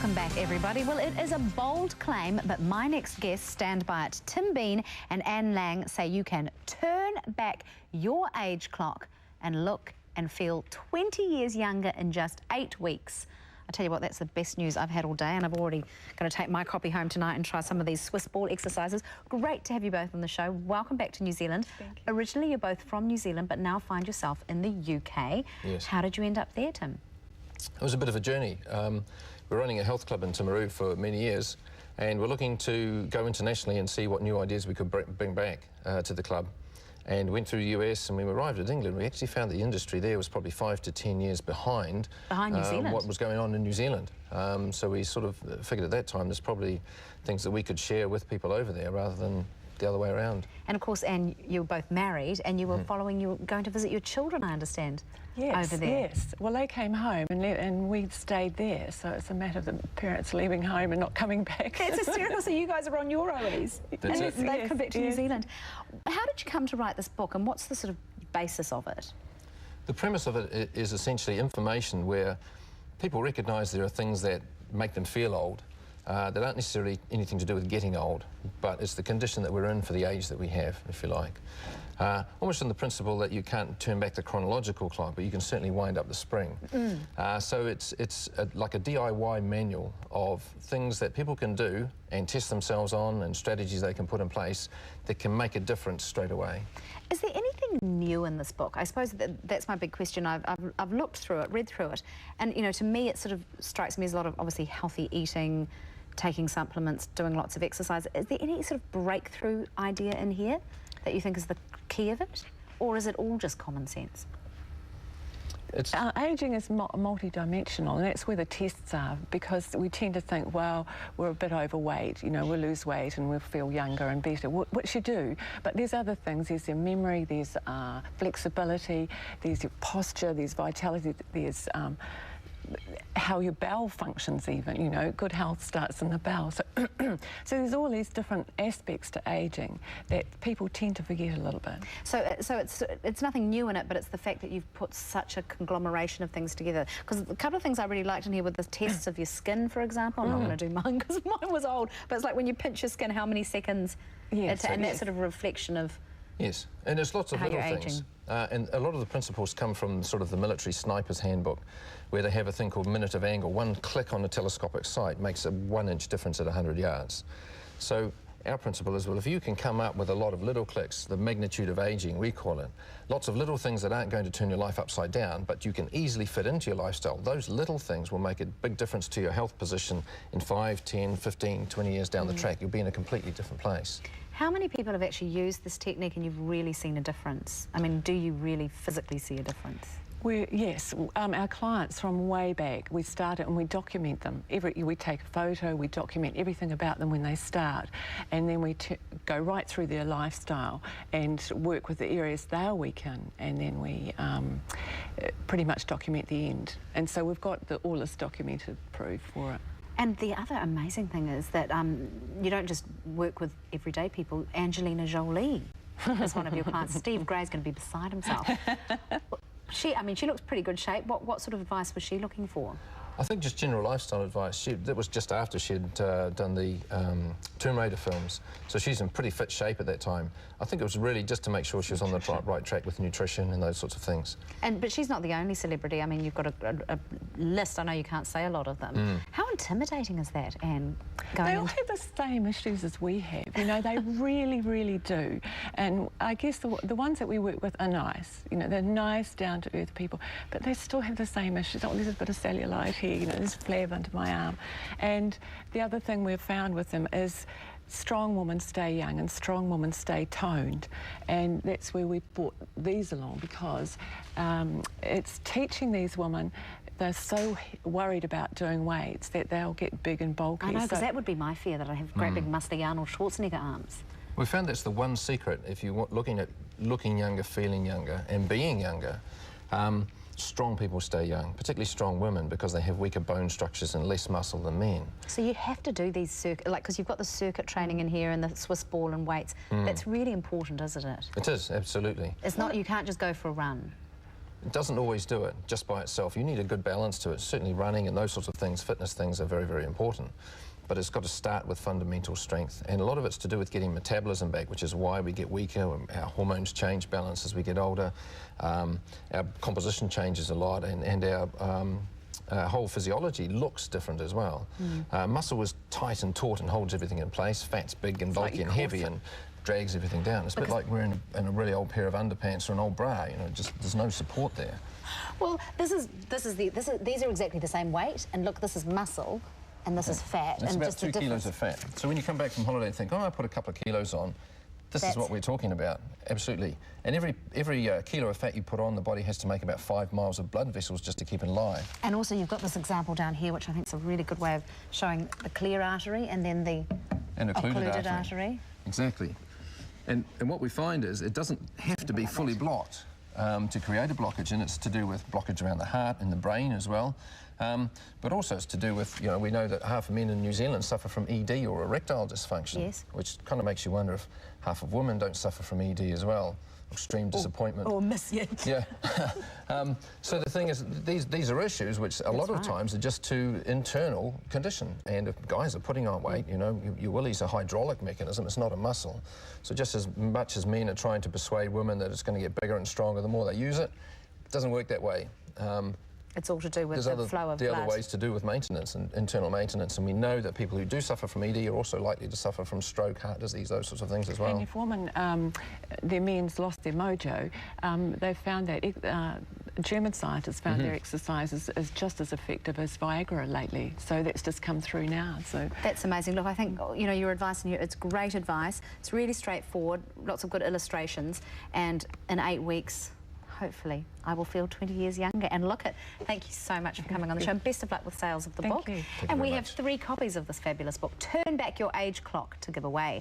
Welcome back, everybody. Well, it is a bold claim, but my next guests stand by it. Tim Bean and Anne Lang say you can turn back your age clock and look and feel 20 years younger in just 8 weeks. I tell you what, that's the best news I've had all day, and I've already going to take my copy home tonight and try some of these Swiss ball exercises. Great to have you both on the show. Welcome back to New Zealand. Thank you. Originally, you're both from New Zealand, but now find yourself in the UK. Yes. How did you end up there, Tim? It was a bit of a journey. We're running a health club in Timaru for many years, and we're looking to go internationally and see what new ideas we could bring back to the club. And went through the US, and when we arrived at England, we actually found the industry there was probably 5 to 10 years behind New Zealand. What was going on in New Zealand. So we sort of figured at that time there's probably things that we could share with people over there rather than the other way around. And of course, Anne, you were both married, and you were you were going to visit your children, I understand, over there. Yes. Well, they came home and we stayed there, so it's a matter of the parents leaving home and not coming back. It's hysterical, so you guys are on your OEs. That's and it. they've come back to New Yes. Zealand. How did you come to write this book, and what's the sort of basis of it? The premise of it is essentially information where people recognise there are things that make them feel old. That aren't necessarily anything to do with getting old, but it's the condition that we're in for the age that we have, if you like. Almost on the principle that you can't turn back the chronological clock, but you can certainly wind up the spring. So it's like a DIY manual of things that people can do and test themselves on, and strategies they can put in place that can make a difference straight away. Is there anything new in this book? I suppose that's my big question. I've looked through it, read through it, and you know, to me it sort of strikes me as a lot of obviously healthy eating, taking supplements, doing lots of exercise. Is there any sort of breakthrough idea in here that you think is the key of it, or is it all just common sense? Ageing is multi-dimensional, and that's where the tests are, because we tend to think, well, we're a bit overweight, you know, we'll lose weight and we'll feel younger and better, which you do, but there's other things. There's your memory, there's flexibility, there's your posture, there's vitality, there's how your bowel functions even, you know, good health starts in the bowel. So, so there's all these different aspects to ageing that people tend to forget a little bit. So it's nothing new in it, but it's the fact that you've put such a conglomeration of things together. Because a couple of things I really liked in here were the tests of your skin, for example. I'm not going to do mine because mine was old, but it's like when you pinch your skin, how many seconds, Yes, and that sort of reflection of Yes, and there's lots of how little you're things. aging. And a lot of the principles come from sort of the military sniper's handbook, where they have a thing called minute of angle. One click on a telescopic sight makes a 1-inch difference at 100 yards. So our principle is, well, if you can come up with a lot of little clicks, the magnitude of aging, we call it, lots of little things that aren't going to turn your life upside down, but you can easily fit into your lifestyle, those little things will make a big difference to your health position in 5, 10, 15, 20 years down the track. You'll be in a completely different place. How many people have actually used this technique and you've really seen a difference? I mean, do you really physically see a difference? Yes, our clients from way back, we start it and we document them. We take a photo, we document everything about them when they start, and then we go right through their lifestyle and work with the areas they're weak in, and then we pretty much document the end. And so we've got all this documented proof for it. And the other amazing thing is that you don't just work with everyday people. Angelina Jolie is one of your clients. Steve Gray's going to be beside himself. I mean, she looks pretty good shape. What sort of advice was she looking for? I think just general lifestyle advice. That was just after she'd done the Tomb Raider films, so she's in pretty fit shape at that time. I think it was really just to make sure she was on the right track with nutrition and those sorts of things. But she's not the only celebrity. I mean, you've got a list. I know you can't say a lot of them. How intimidating is that, Anne? They all have the same issues as we have. You know, they really, really do. And I guess the ones that we work with are nice. You know, they're nice, down-to-earth people, but they still have the same issues. Oh, there's a bit of cellulite here, you know, there's a flab under my arm. And the other thing we've found with them is strong women stay young and strong women stay toned, and that's where we brought these along, because it's teaching these women. They're so worried about doing weights that they'll get big and bulky. I know, because that would be my fear, that I have great big muscly Arnold Schwarzenegger arms. We found that's the one secret if you want looking younger, feeling younger and being younger. Strong people stay young, particularly strong women, because they have weaker bone structures and less muscle than men. So you have to do these because you've got the circuit training in here and the Swiss ball and weights. That's really important, isn't it? It is, absolutely. It's not, you can't just go for a run. It doesn't always do it just by itself. You need a good balance to it. Certainly running and those sorts of things, fitness things are very, very important. But it's got to start with fundamental strength. And a lot of it's to do with getting metabolism back, which is why we get weaker. Our hormones change balance as we get older. Our composition changes a lot, and our whole physiology looks different as well. Muscle is tight and taut and holds everything in place. Fat's big and bulky and heavy and drags everything down. It's a bit like wearing in a really old pair of underpants or an old bra. You know, just there's no support there. Well, these are exactly the same weight, and look, this is muscle, and this is fat. It's and about just 2 kilos of fat. So when you come back from holiday and think, oh, I put a couple of kilos on, this is what we're talking about. Absolutely. And every kilo of fat you put on, the body has to make about 5 miles of blood vessels just to keep it alive. And also you've got this example down here, which I think is a really good way of showing the clear artery and then the occluded artery. Exactly. And what we find is it doesn't have to be fully blocked to create a blockage, and it's to do with blockage around the heart and the brain as well. But also it's to do with, you know, we know that half of men in New Zealand suffer from ED or erectile dysfunction, which kind of makes you wonder if half of women don't suffer from ED as well. Extreme disappointment. Or miss it. Yeah. So the thing is, these are issues which a lot of times are just to internal condition. And if guys are putting on weight, you know, your willy's a hydraulic mechanism, it's not a muscle. So just as much as men are trying to persuade women that it's going to get bigger and stronger the more they use it, it doesn't work that way. It's all to do with the flow of blood. There are other ways to do with maintenance and internal maintenance, and we know that people who do suffer from ED are also likely to suffer from stroke, heart disease, those sorts of things as well. And if women, their men's lost their mojo, they've found that German scientists found their exercise is just as effective as Viagra lately. So that's just come through now. So that's amazing. Look, I think, you know, your advice, and it's great advice. It's really straightforward, lots of good illustrations, and in 8 weeks, hopefully, I will feel 20 years younger. And look at, thank you so much for coming on the show. Best of luck with sales of the book. Thank you. And we have 3 copies of this fabulous book, Turn Back Your Age Clock, to give away.